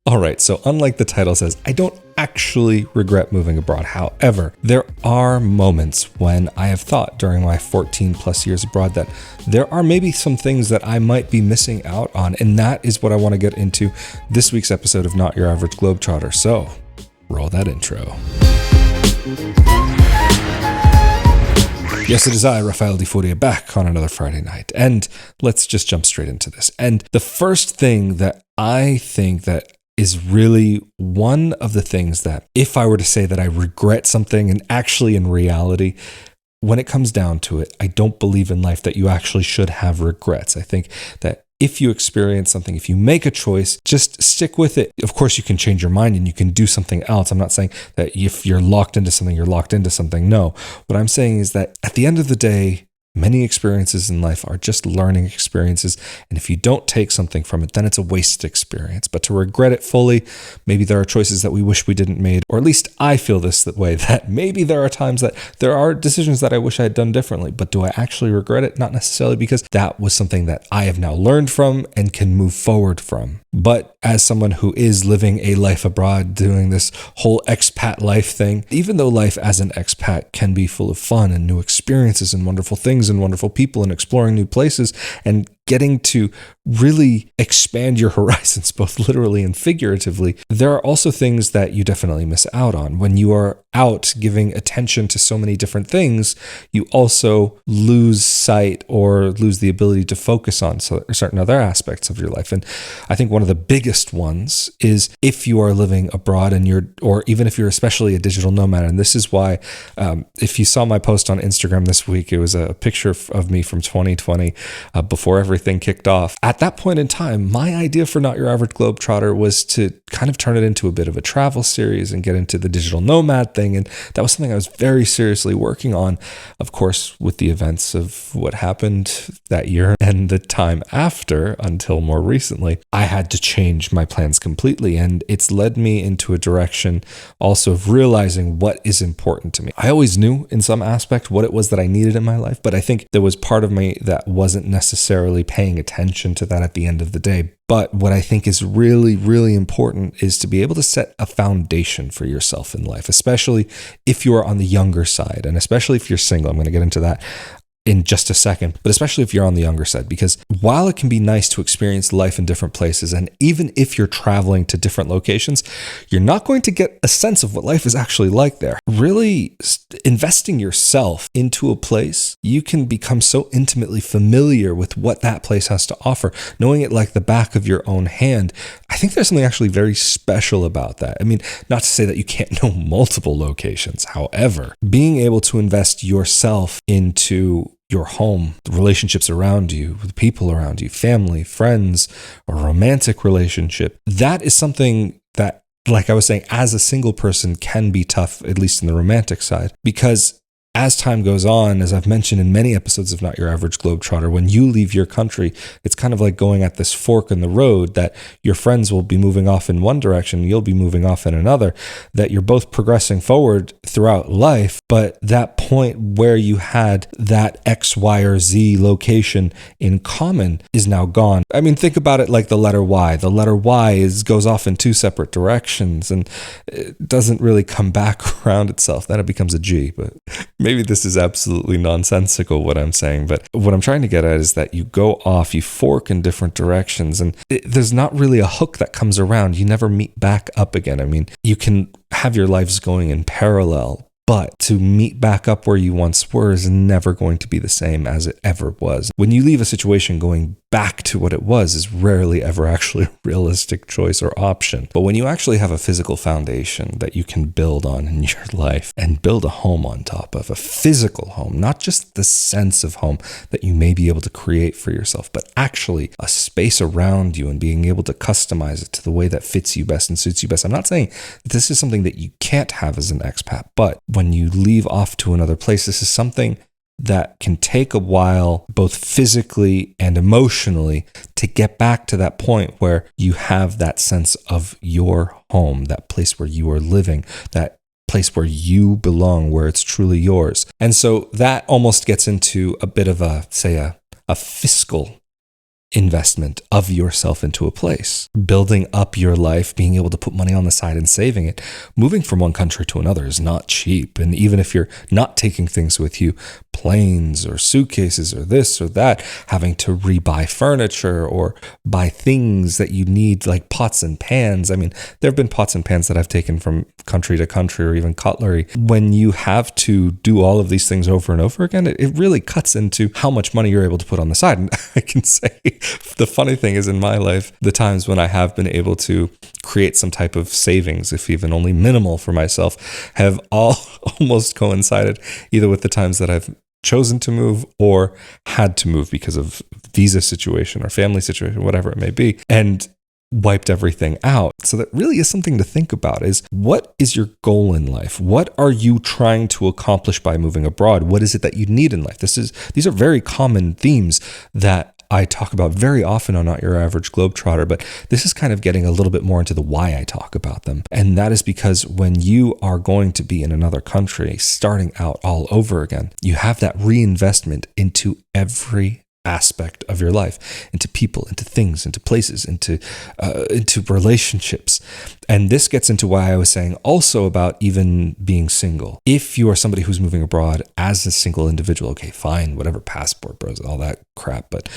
All right, so unlike the title says, I don't actually regret moving abroad. However, there are moments when I have thought during my 14 plus years abroad that there are maybe some things that I might be missing out on. And that is what I want to get into this week's episode of Not Your Average Globetrotter. So roll that intro. Yes, it is I, Rafael de Furia, back on another Friday night. And let's just jump straight into this. And the first thing that I think that is really one of the things that if I were to say that I regret something, and actually in reality, when it comes down to it, I don't believe in life that you actually should have regrets. I think that if you experience something, if you make a choice, just stick with it. Of course, you can change your mind and you can do something else. I'm not saying that if you're locked into something, you're locked into something. No, what I'm saying is that at the end of the day, many experiences in life are just learning experiences. And if you don't take something from it, then it's a wasted experience. But to regret it fully, maybe there are choices that we wish we didn't made, or at least I feel this way, that maybe there are times that there are decisions that I wish I had done differently. But do I actually regret it? Not necessarily, because that was something that I have now learned from and can move forward from. But as someone who is living a life abroad, doing this whole expat life thing, even though life as an expat can be full of fun and new experiences and wonderful things and wonderful people and exploring new places and getting to really expand your horizons, both literally and figuratively, there are also things that you definitely miss out on. When you are out giving attention to so many different things, you also lose sight or lose the ability to focus on certain other aspects of your life. And I think one of the biggest ones is if you are living abroad or even if you're especially a digital nomad. And this is why, if you saw my post on Instagram this week, it was a picture of me from 2020 before everything kicked off. At that point in time, my idea for Not Your Average Globetrotter was to kind of turn it into a bit of a travel series and get into the digital nomad thing. And that was something I was very seriously working on. Of course, with the events of what happened that year and the time after, until more recently, I had to change my plans completely. And it's led me into a direction also of realizing what is important to me. I always knew in some aspect what it was that I needed in my life, but I think there was part of me that wasn't necessarily paying attention to that at the end of the day. But what I think is really, really important is to be able to set a foundation for yourself in life, especially if you are on the younger side, and especially if you're single. I'm going to get into that in just a second, but especially if you're on the younger side, because while it can be nice to experience life in different places, and even if you're traveling to different locations, you're not going to get a sense of what life is actually like there. Really investing yourself into a place, you can become so intimately familiar with what that place has to offer, knowing it like the back of your own hand. I think there's something actually very special about that. I mean, not to say that you can't know multiple locations. However, being able to invest yourself into your home, the relationships around you, the people around you, family, friends, a romantic relationship, that is something that, like I was saying, as a single person can be tough, at least in the romantic side, because as time goes on, as I've mentioned in many episodes of Not Your Average Globetrotter, when you leave your country, it's kind of like going at this fork in the road that your friends will be moving off in one direction, you'll be moving off in another, that you're both progressing forward throughout life, but that point where you had that X, Y, or Z location in common is now gone. I mean, think about it like the letter Y. The letter Y goes off in two separate directions and it doesn't really come back around itself. Then it becomes a G, but maybe this is absolutely nonsensical what I'm saying, but what I'm trying to get at is that you go off, you fork in different directions, and there's not really a hook that comes around. You never meet back up again. I mean, you can have your lives going in parallel, but to meet back up where you once were is never going to be the same as it ever was. When you leave a situation, going back to what it was is rarely ever actually a realistic choice or option. But when you actually have a physical foundation that you can build on in your life and build a home on top of, a physical home, not just the sense of home that you may be able to create for yourself, but actually a space around you and being able to customize it to the way that fits you best and suits you best. I'm not saying that this is something that you can't have as an expat, but when you leave off to another place, this is something that can take a while, both physically and emotionally, to get back to that point where you have that sense of your home, that place where you are living, that place where you belong, where it's truly yours. And so that almost gets into a bit of a fiscal investment of yourself into a place, building up your life, being able to put money on the side and saving it. Moving from one country to another is not cheap. And even if you're not taking things with you, planes or suitcases or this or that, having to rebuy furniture or buy things that you need, like pots and pans. I mean, there have been pots and pans that I've taken from country to country, or even cutlery. When you have to do all of these things over and over again, it really cuts into how much money you're able to put on the side. And I can say, the funny thing is, in my life, the times when I have been able to create some type of savings, if even only minimal for myself, have all almost coincided either with the times that I've chosen to move or had to move because of visa situation or family situation, whatever it may be, and wiped everything out. So that really is something to think about, is what is your goal in life? What are you trying to accomplish by moving abroad? What is it that you need in life? These are very common themes that I talk about very often on Not Your Average Globetrotter, but this is kind of getting a little bit more into the why I talk about them. And that is because when you are going to be in another country, starting out all over again, you have that reinvestment into every aspect of your life, into people, into things, into places, into relationships. And this gets into why I was saying also about even being single. If you are somebody who's moving abroad as a single individual, okay, fine, whatever, passport, bros, all that crap, but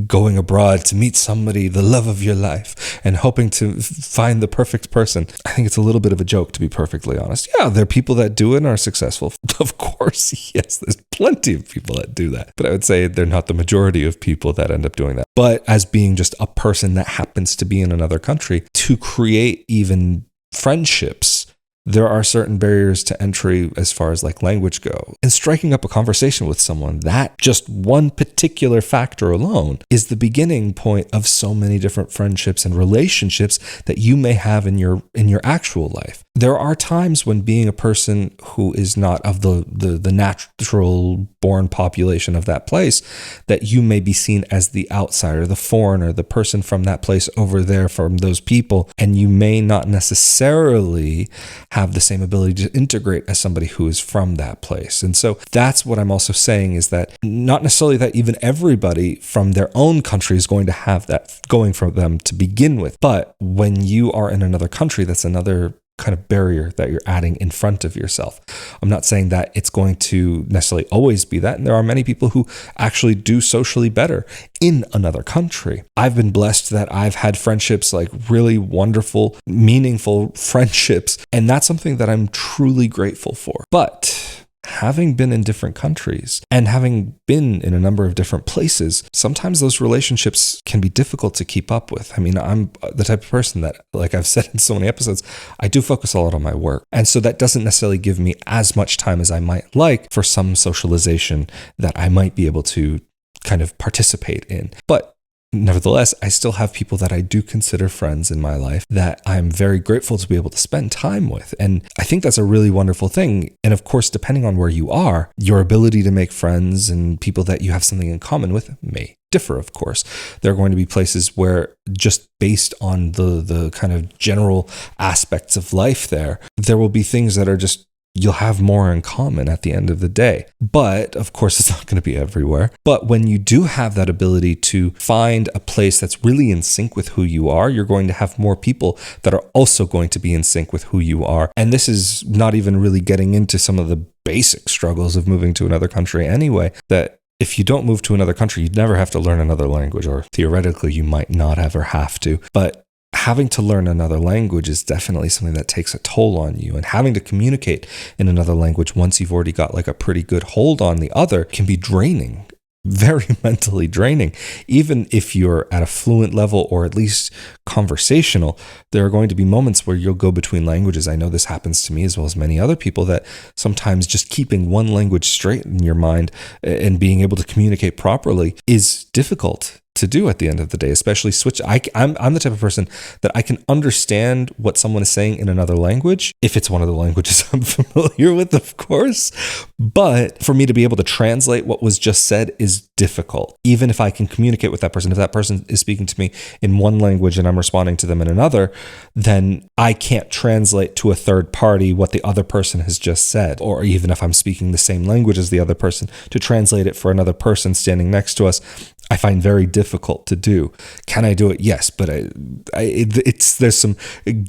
going abroad to meet somebody, the love of your life, and hoping to find the perfect person, I think it's a little bit of a joke, to be perfectly honest. Yeah, there are people that do it and are successful. Of course, yes, there's plenty of people that do that. But I would say they're not the majority of people that end up doing that. But as being just a person that happens to be in another country, to create even friendships, there are certain barriers to entry as far as like language go. And striking up a conversation with someone, that just one particular factor alone is the beginning point of so many different friendships and relationships that you may have in your actual life. There are times when being a person who is not of the natural born population of that place, that you may be seen as the outsider, the foreigner, the person from that place over there, from those people, and you may not necessarily have the same ability to integrate as somebody who is from that place. And so that's what I'm also saying, is that not necessarily that even everybody from their own country is going to have that going for them to begin with. But when you are in another country, that's another kind of barrier that you're adding in front of yourself. I'm not saying that it's going to necessarily always be that. And there are many people who actually do socially better in another country. I've been blessed that I've had friendships, like really wonderful, meaningful friendships. And that's something that I'm truly grateful for. But having been in different countries and having been in a number of different places, sometimes those relationships can be difficult to keep up with. I mean, I'm the type of person that, like I've said in so many episodes, I do focus a lot on my work. And so that doesn't necessarily give me as much time as I might like for some socialization that I might be able to kind of participate in. But nevertheless, I still have people that I do consider friends in my life that I'm very grateful to be able to spend time with. And I think that's a really wonderful thing. And of course, depending on where you are, your ability to make friends and people that you have something in common with may differ, of course. There are going to be places where, just based on the kind of general aspects of life there will be things that are just, you'll have more in common at the end of the day. But of course, it's not going to be everywhere. But when you do have that ability to find a place that's really in sync with who you are, you're going to have more people that are also going to be in sync with who you are. And this is not even really getting into some of the basic struggles of moving to another country anyway, that if you don't move to another country, you'd never have to learn another language, or theoretically, you might not ever have to. But having to learn another language is definitely something that takes a toll on you. And having to communicate in another language once you've already got like a pretty good hold on the other can be draining, very mentally draining. Even if you're at a fluent level or at least conversational, there are going to be moments where you'll go between languages. I know this happens to me as well as many other people, that sometimes just keeping one language straight in your mind and being able to communicate properly is difficult to do at the end of the day, especially switch. I'm the type of person that I can understand what someone is saying in another language, if it's one of the languages I'm familiar with, of course. But for me to be able to translate what was just said is difficult. Even if I can communicate with that person, if that person is speaking to me in one language and I'm responding to them in another, then I can't translate to a third party what the other person has just said. Or even if I'm speaking the same language as the other person, to translate it for another person standing next to us, I find very difficult difficult to do. Can I do it? Yes, but there's some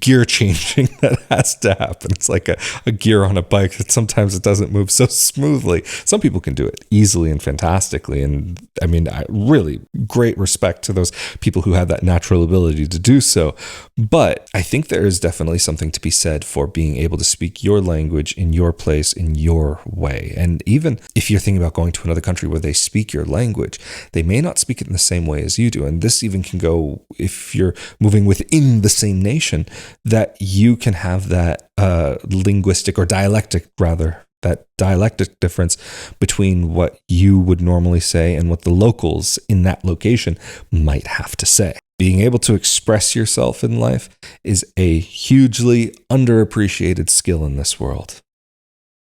gear changing that has to happen. It's like a gear on a bike that sometimes it doesn't move so smoothly. Some people can do it easily and fantastically, and I mean, really great respect to those people who have that natural ability to do so. But I think there is definitely something to be said for being able to speak your language in your place, in your way. And even if you're thinking about going to another country where they speak your language, they may not speak it in the same way as you do. And this even can go if you're moving within the same nation, that you can have that linguistic or dialectic rather, that dialectic difference between what you would normally say and what the locals in that location might have to say. Being able to express yourself in life is a hugely underappreciated skill in this world.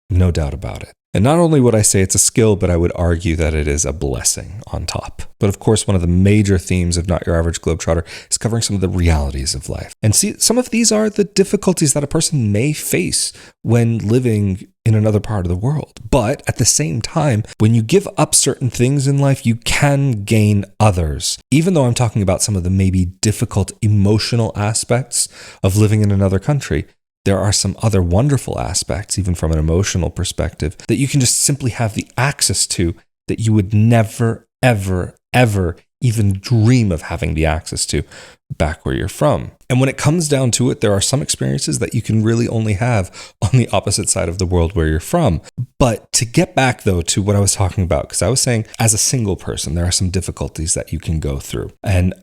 No doubt about it. And not only would I say it's a skill, but I would argue that it is a blessing on top. But of course, one of the major themes of Not Your Average Globetrotter is covering some of the realities of life. And see, some of these are the difficulties that a person may face when living in another part of the world. But at the same time, when you give up certain things in life, you can gain others. Even though I'm talking about some of the maybe difficult emotional aspects of living in another country, there are some other wonderful aspects, even from an emotional perspective, that you can just simply have the access to that you would never, ever, ever even dream of having the access to back where you're from. And when it comes down to it, there are some experiences that you can really only have on the opposite side of the world where you're from. But to get back, though, to what I was talking about, because I was saying as a single person, there are some difficulties that you can go through. And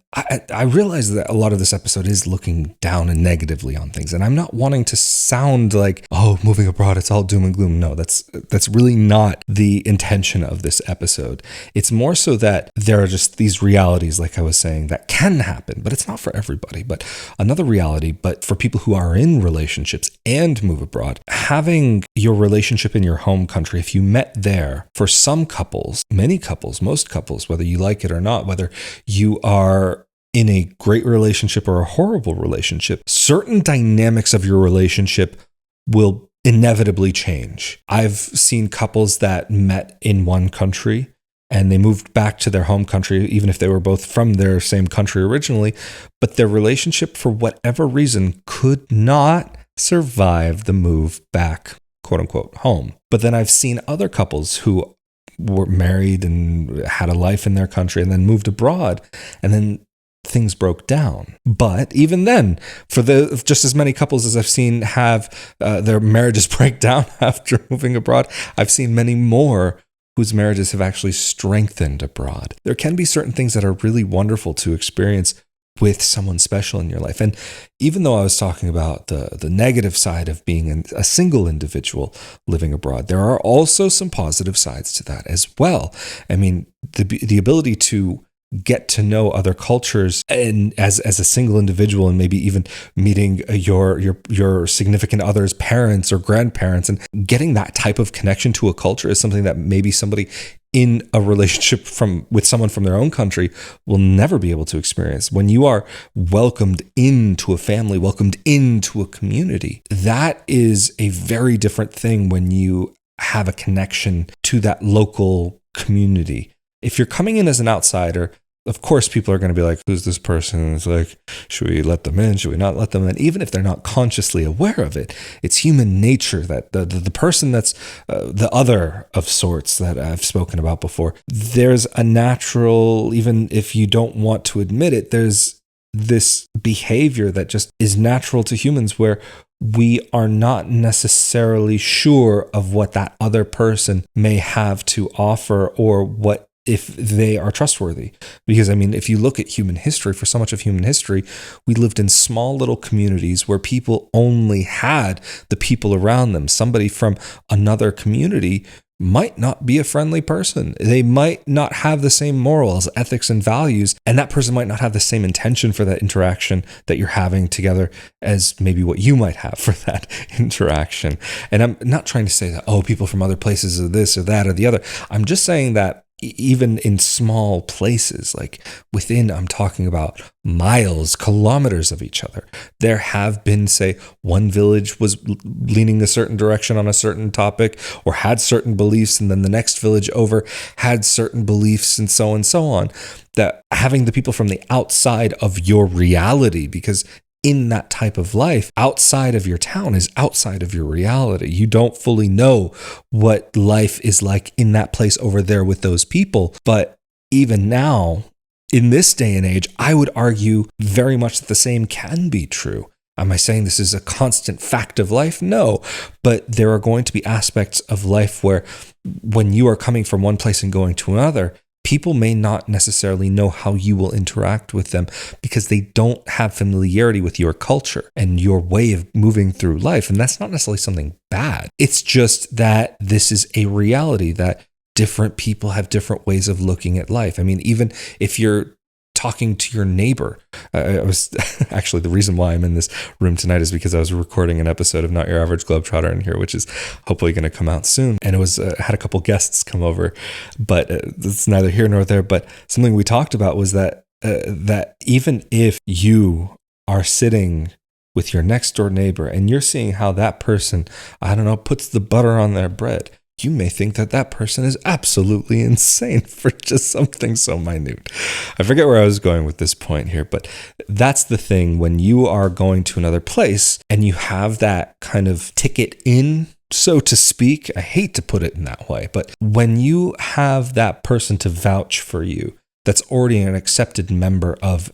I realize that a lot of this episode is looking down and negatively on things. And I'm not wanting to sound like, oh, moving abroad, it's all doom and gloom. No, that's really not the intention of this episode. It's more so that there are just these realities, like I was saying, that can happen, but it's not for everybody. But another reality, but for people who are in relationships and move abroad, having your relationship in your home country, if you met there, for some couples, many couples, most couples, whether you like it or not, whether you are in a great relationship or a horrible relationship, certain dynamics of your relationship will inevitably change. I've seen couples that met in one country and they moved back to their home country, even if they were both from their same country originally, but their relationship, for whatever reason, could not survive the move back, quote unquote, home. But then I've seen other couples who were married and had a life in their country and then moved abroad, and then things broke down. But even then, for just as many couples as I've seen have their marriages break down after moving abroad, I've seen many more whose marriages have actually strengthened abroad. There can be certain things that are really wonderful to experience with someone special in your life. And even though I was talking about the negative side of being a single individual living abroad, there are also some positive sides to that as well. I mean, the ability to get to know other cultures and as a single individual, and maybe even meeting your significant other's parents or grandparents, and getting that type of connection to a culture is something that maybe somebody in a relationship with someone from their own country will never be able to experience. When you are welcomed into a family, welcomed into a community, that is a very different thing when you have a connection to that local community. If you're coming in as an outsider, of course, people are going to be like, who's this person? It's like, should we let them in? Should we not let them in? Even if they're not consciously aware of it, it's human nature that the person that's the other of sorts that I've spoken about before, there's a natural, even if you don't want to admit it, there's this behavior that just is natural to humans where we are not necessarily sure of what that other person may have to offer or what if they are trustworthy. Because, I mean, if you look at human history, for so much of human history, we lived in small little communities where people only had the people around them. Somebody from another community might not be a friendly person. They might not have the same morals, ethics, and values, and that person might not have the same intention for that interaction that you're having together as maybe what you might have for that interaction. And I'm not trying to say that, oh, people from other places are this or that or the other. I'm just saying that even in small places, like within, I'm talking about miles, kilometers of each other. There have been, say, one village was leaning a certain direction on a certain topic or had certain beliefs, and then the next village over had certain beliefs, and so on. That having the people from the outside of your reality, because in that type of life, outside of your town is outside of your reality. You don't fully know what life is like in that place over there with those people. But even now, in this day and age, I would argue very much that the same can be true. Am I saying this is a constant fact of life? No, but there are going to be aspects of life where when you are coming from one place and going to another, people may not necessarily know how you will interact with them because they don't have familiarity with your culture and your way of moving through life. And that's not necessarily something bad. It's just that this is a reality that different people have different ways of looking at life. I mean, even if you're talking to your neighbor, I was actually, the reason why I'm in this room tonight is because I was recording an episode of Not Your Average Globetrotter in here, which is hopefully going to come out soon. And it was had a couple guests come over, but it's neither here nor there. But something we talked about was that even if you are sitting with your next door neighbor and you're seeing how that person, I don't know, puts the butter on their bread, you may think that that person is absolutely insane for just something so minute. I forget where I was going with this point here, but that's the thing when you are going to another place and you have that kind of ticket in, so to speak. I hate to put it in that way, but when you have that person to vouch for you, that's already an accepted member of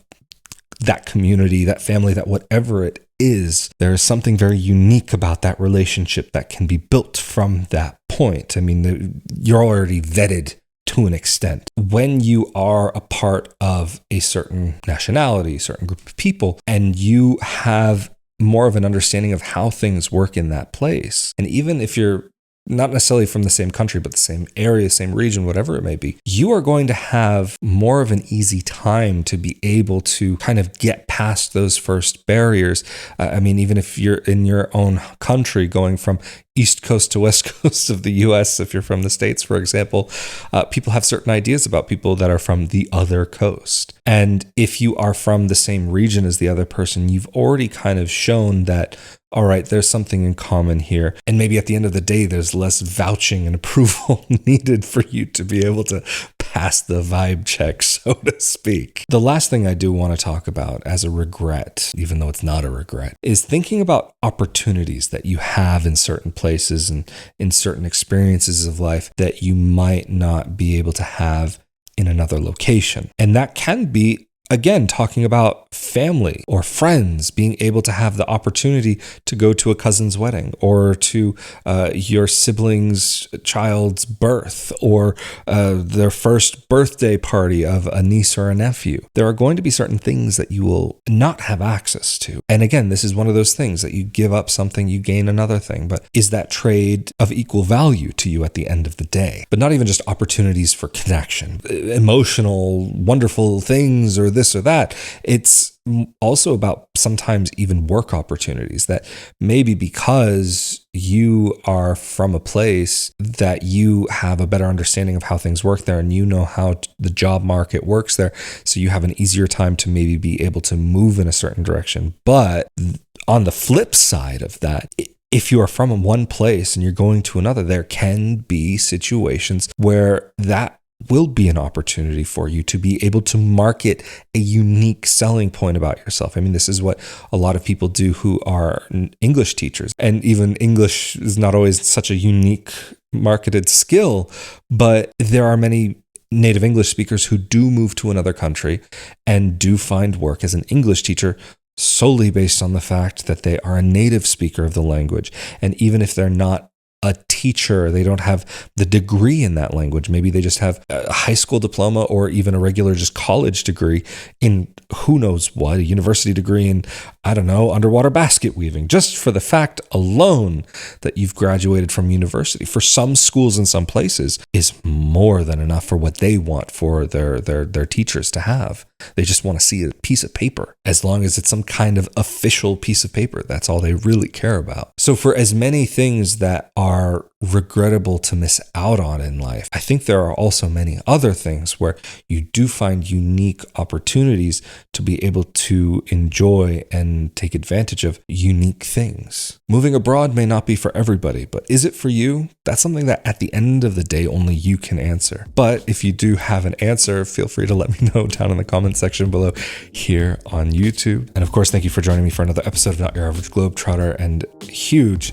that community, that family, that whatever it is, there is something very unique about that relationship that can be built from that point. I mean, you're already vetted to an extent. When you are a part of a certain nationality, a certain group of people, and you have more of an understanding of how things work in that place, and even if you're not necessarily from the same country, but the same area, same region, whatever it may be, you are going to have more of an easy time to be able to kind of get past those first barriers. I mean, even if you're in your own country, going from East Coast to West Coast of the US, if you're from the States, for example, people have certain ideas about people that are from the other coast. And if you are from the same region as the other person, you've already kind of shown that, all right, there's something in common here. And maybe at the end of the day, there's less vouching and approval needed for you to be able to pass the vibe check, so to speak. The last thing I do want to talk about as a regret, even though it's not a regret, is thinking about opportunities that you have in certain places and in certain experiences of life that you might not be able to have in another location. And that can be, again, talking about family or friends, being able to have the opportunity to go to a cousin's wedding or to your sibling's child's birth or their first birthday party of a niece or a nephew. There are going to be certain things that you will not have access to. And again, this is one of those things that you give up something, you gain another thing. But is that trade of equal value to you at the end of the day? But not even just opportunities for connection, emotional, wonderful things or this or that. It's also about sometimes even work opportunities that maybe because you are from a place that you have a better understanding of how things work there and you know how the job market works there. So you have an easier time to maybe be able to move in a certain direction. But on the flip side of that, if you are from one place and you're going to another, there can be situations where that will be an opportunity for you to be able to market a unique selling point about yourself. I mean, this is what a lot of people do who are English teachers. And even English is not always such a unique marketed skill, but there are many native English speakers who do move to another country and do find work as an English teacher solely based on the fact that they are a native speaker of the language. And even if they're not a teacher, they don't have the degree in that language. Maybe they just have a high school diploma or even a regular just college degree in who knows what, a university degree in, I don't know, underwater basket weaving, just for the fact alone that you've graduated from university. For some schools in some places is more than enough for what they want for their teachers to have. They just want to see a piece of paper. As long as it's some kind of official piece of paper, that's all they really care about. So for as many things that are regrettable to miss out on in life. I think there are also many other things where you do find unique opportunities to be able to enjoy and take advantage of unique things. Moving abroad may not be for everybody, but is it for you? That's something that at the end of the day, only you can answer. But if you do have an answer, feel free to let me know down in the comment section below here on YouTube. And of course, thank you for joining me for another episode of Not Your Average Globetrotter. And a huge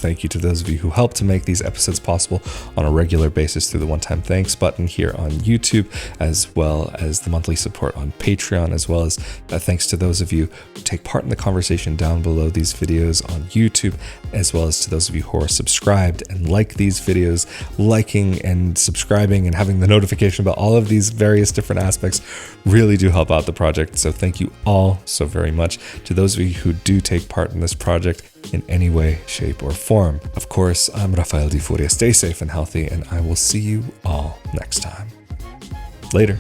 thank you to those of you who help to make these episodes possible on a regular basis through the one-time thanks button here on YouTube, as well as the monthly support on Patreon, as well as thanks to those of you who take part in the conversation down below these videos on YouTube, as well as to those of you who are subscribed and like these videos. Liking and subscribing and having the notification about all of these various different aspects really do help out the project. So thank you all so very much. To those of you who do take part in this project in any way, shape, or form. Of course, I'm Rafael de Furia. Stay safe and healthy, and I will see you all next time. Later.